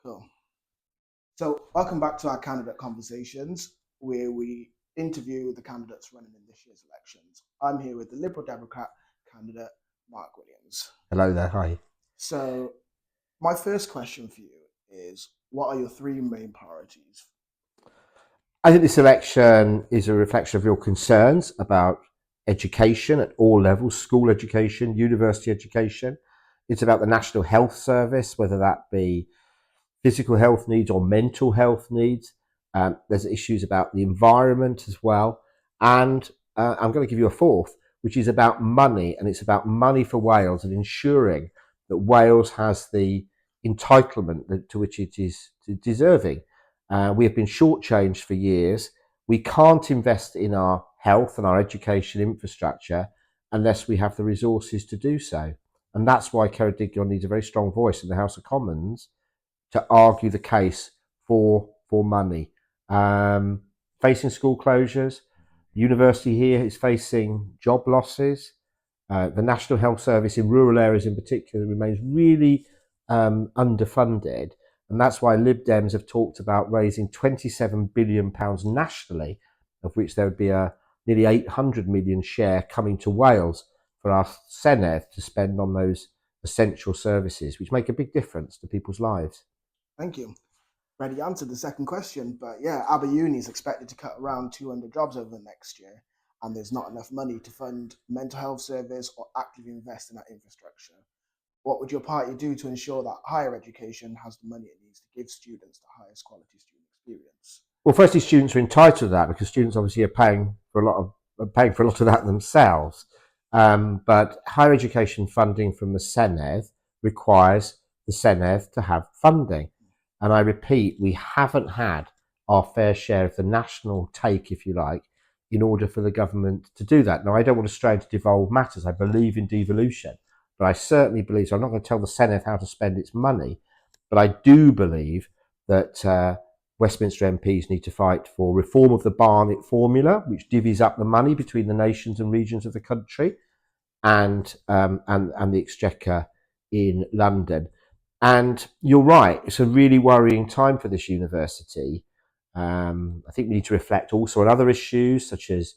Cool. So, welcome back to our candidate conversations, where we interview the candidates running in this year's elections. I'm here with the Liberal Democrat candidate, Mark Williams. Hello there, hi. So, my first question for you is, what are your three main priorities? I think this election is a reflection of your concerns about education at all levels, school education, university education. It's about the National Health Service, whether that be physical health needs or mental health needs. There's issues about the environment as well. And I'm going to give you a fourth, which is about money. And it's about money for Wales and ensuring that Wales has the entitlement to which it is deserving. We have been shortchanged for years. We can't invest in our health and our education infrastructure unless we have the resources to do so. And that's why Ceredigion needs a very strong voice in the House of Commons to argue the case for money. Facing school closures, university here is facing job losses. The National Health Service in rural areas in particular remains really underfunded. And that's why Lib Dems have talked about raising £27 billion nationally, of which there would be a nearly 800 million share coming to Wales for our Senedd to spend on those essential services, which make a big difference to people's lives. Thank you. Already answered the second question, but yeah, Aberuni is expected to cut around 200 jobs over the next year, and there's not enough money to fund mental health service or actively invest in that infrastructure. What would your party do to ensure that higher education has the money it needs to give students the highest quality student experience? Well, firstly, students are entitled to that because students obviously are paying for a lot of that themselves. But higher education funding from the Senedd requires the Senedd to have funding. And I repeat, we haven't had our fair share of the national take, if you like, in order for the government to do that. Now, I don't want to stray into devolved matters. I believe in devolution, but I certainly believe, so I'm not going to tell the Senedd how to spend its money, but I do believe that Westminster MPs need to fight for reform of the Barnett formula, which divvies up the money between the nations and regions of the country, and the Exchequer in London. And you're right, it's a really worrying time for this university. I think we need to reflect also on other issues, such as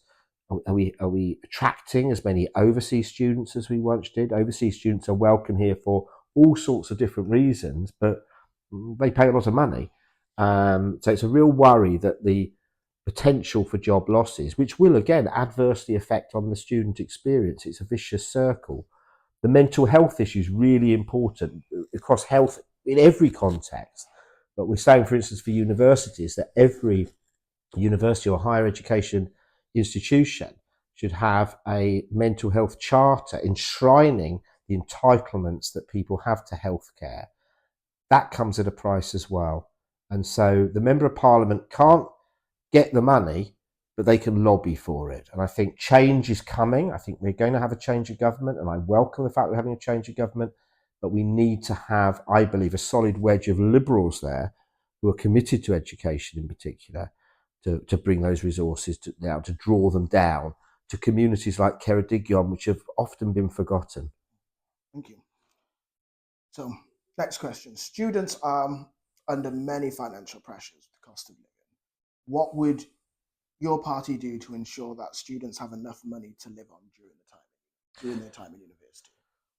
are we attracting as many overseas students as we once did? Overseas students are welcome here for all sorts of different reasons, but they pay a lot of money. So it's a real worry that the potential for job losses, which will again adversely affect on the student experience. It's a vicious circle. The mental health issue is really important across health in every context. But we're saying, for instance, for universities, that every university or higher education institution should have a mental health charter enshrining the entitlements that people have to healthcare. That comes at a price as well. And so the Member of Parliament can't get the money, but they can lobby for it. And I think change is coming. I think we're going to have a change of government, and I welcome the fact we're having a change of government, but we need to have, I believe, a solid wedge of Liberals there who are committed to education in particular to bring those resources to draw them down to communities like Ceredigion, which have often been forgotten. Thank you. So, next question. Students are under many financial pressures, the cost of living. What would your party do to ensure that students have enough money to live on during their time in university?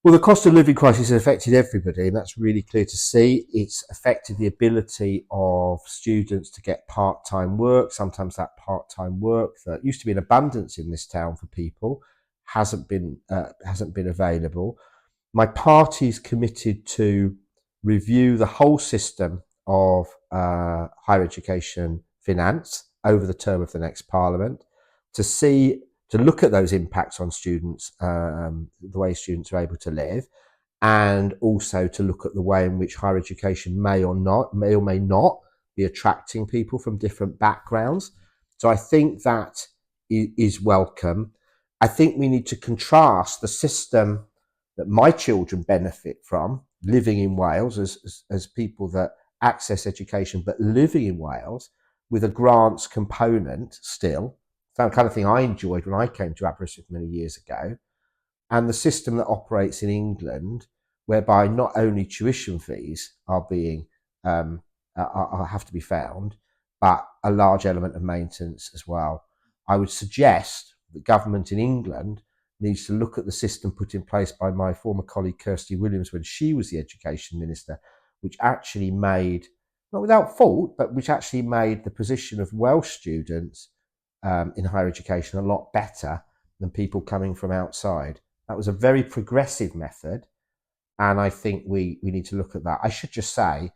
Well, the cost of living crisis has affected everybody, and that's really clear to see. It's affected the ability of students to get part-time work. Sometimes that part-time work that used to be in abundance in this town for people hasn't been available. My party's committed to review the whole system of higher education finance over the term of the next Parliament to look at those impacts on students, the way students are able to live, and also to look at the way in which higher education may or may not be attracting people from different backgrounds. So I think that is welcome. I think we need to contrast the system that my children benefit from living in Wales as people that access education but living in Wales with a grants component still, the kind of thing I enjoyed when I came to Aberystwyth many years ago, and the system that operates in England, whereby not only tuition fees are being are have to be found, but a large element of maintenance as well. I would suggest the government in England needs to look at the system put in place by my former colleague Kirsty Williams when she was the education minister, which actually made, not without fault, but which actually made the position of Welsh students in higher education a lot better than people coming from outside. That was a very progressive method, and I think we need to look at that. I should just say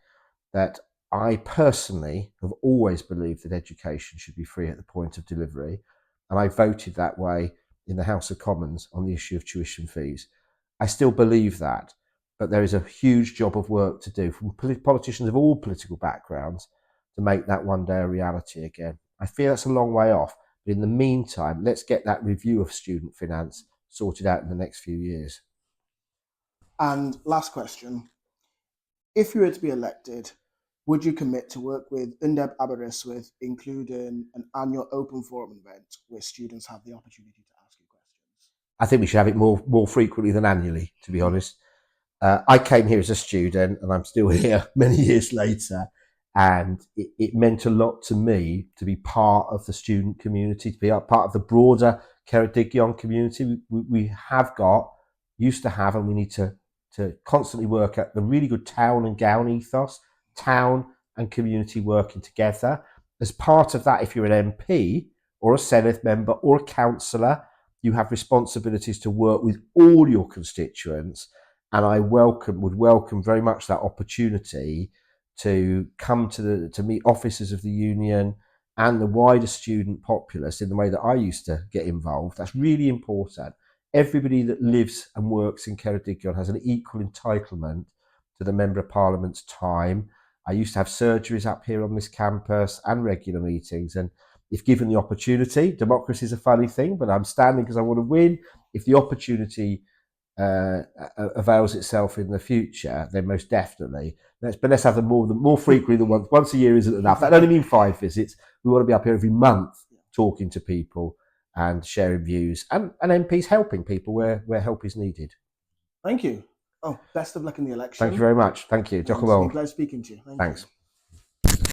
that I personally have always believed that education should be free at the point of delivery, and I voted that way in the House of Commons on the issue of tuition fees. I still believe that, but there is a huge job of work to do from politicians of all political backgrounds to make that one day a reality again. I fear that's a long way off, but in the meantime, let's get that review of student finance sorted out in the next few years. And last question, if you were to be elected, would you commit to work with Undeb Aberystwyth, including an annual open forum event where students have the opportunity to ask you questions? I think we should have it more frequently than annually, to be honest. I came here as a student, and I'm still here many years later, and it meant a lot to me to be part of the student community, to be a part of the broader Ceredigion community. We have got, used to have, and we need to constantly work at the really good town and gown ethos, town and community working together. As part of that, if you're an MP or a Senedd member or a councillor, you have responsibilities to work with all your constituents. And I would welcome very much that opportunity to come to meet officers of the union and the wider student populace in the way that I used to get involved. That's really important. Everybody that lives and works in Ceredigion has an equal entitlement to the Member of Parliament's time. I used to have surgeries up here on this campus and regular meetings, and if given the opportunity, democracy is a funny thing, but I'm standing because I want to win. If the opportunity avails itself in the future, then most definitely. But let's have them more frequently than once a year isn't enough. That only means 5 visits. We want to be up here every month talking to people and sharing views, and MPs helping people where help is needed. Thank you. Oh, best of luck in the election. Thank you very much. Thank you. It's been a pleasure speaking to you. Thanks.